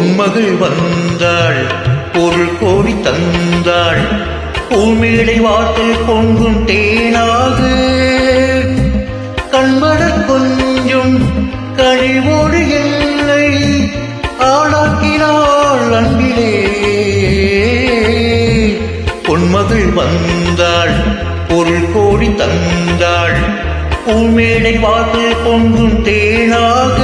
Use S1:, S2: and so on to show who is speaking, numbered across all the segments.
S1: பொன்மகள் வந்தாள் பொருள் கோடி தந்தாள் பூமேடை வாசல் பொங்கும் தேனாக கண்மடக் கொஞ்சம் கழிவோடு என்னை ஆளாக்கினாள் அன்பிலே. பொன்மகள் வந்தாள் பொருள் கோடி தந்தாள் பூமேடை வாசல் பொங்கும் தேனாக.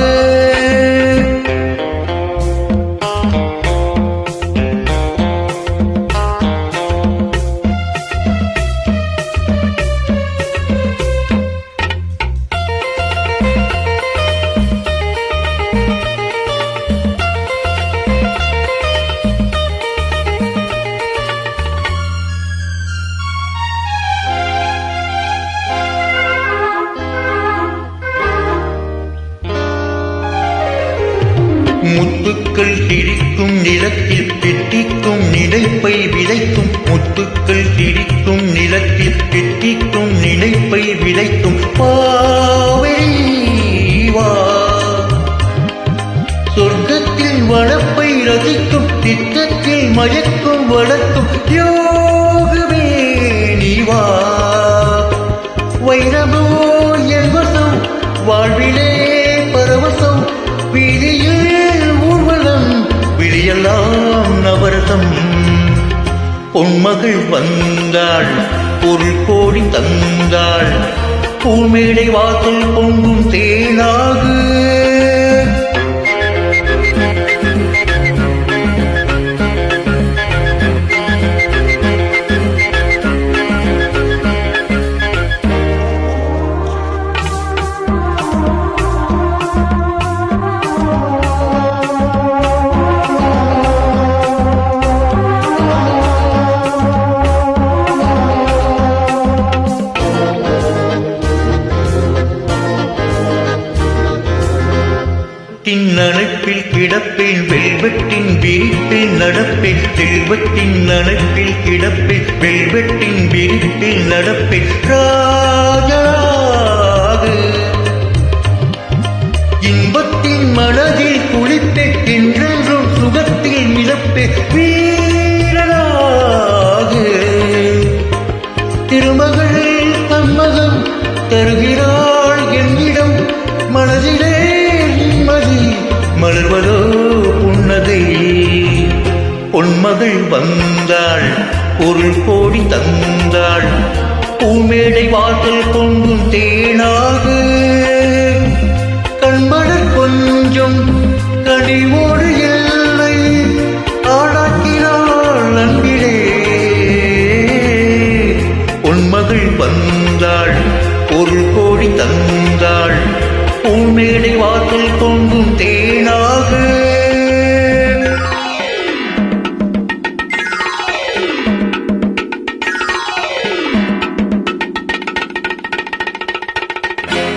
S1: முத்துக்கள் கிழிக்கும் நிலத்தில் திட்டிக்கும் நினைப்பை விதைக்கும் முத்துக்கள் கிழிக்கும் நிலத்தில் திட்டிக்கும் நினைப்பை விதைக்கும் பாவைவா. சொர்க்கத்தில் வளப்பை ரசிக்கும் திட்டத்தில் மயக்கும் வளர்க்கும் யோகமே நீவா. வைரமோ என் வசம் வாழ்விலே பரவசம் வீதியில் விழியெல்லாம் நவரசம். பொன்மகள் வந்தாள் பொருள் கோடி தந்தாள் பூமேடை வாசல் பொங்கும் தேனாக. அணைப்பில் கிடப்பேன் வெல்வெட்டின் விரிப்பில் நடப்பேன் செல்வத்தின் அணைப்பில் கிடப்பேன் வெல்வெட்டின் விரிப்பில் நடப்பேன் ராஜராக. இன்பத்தின் மனதில் குளிப்பேன் என்றென்றும் சுகத்தில் மிதப்பேன் வீரராக. திருமகள் தம்மகம் தருகிறாள் என்னிடம் மனதிலே மலர்வதோ புன்னகை. பொன்மகள் வந்தாள் பொருள் கோடி தந்தாள் பூமேடை வாசல் பொங்கும் தேனாக. கண்மடக் கொஞ்சம் கனிவோடு எல்லை ஆளாக்கினாள் அன்பிலே. பொன்மகள் வந்தாள் பொருள் கோடி தந்தாள் பூமேடை வாசல் பொங்கும்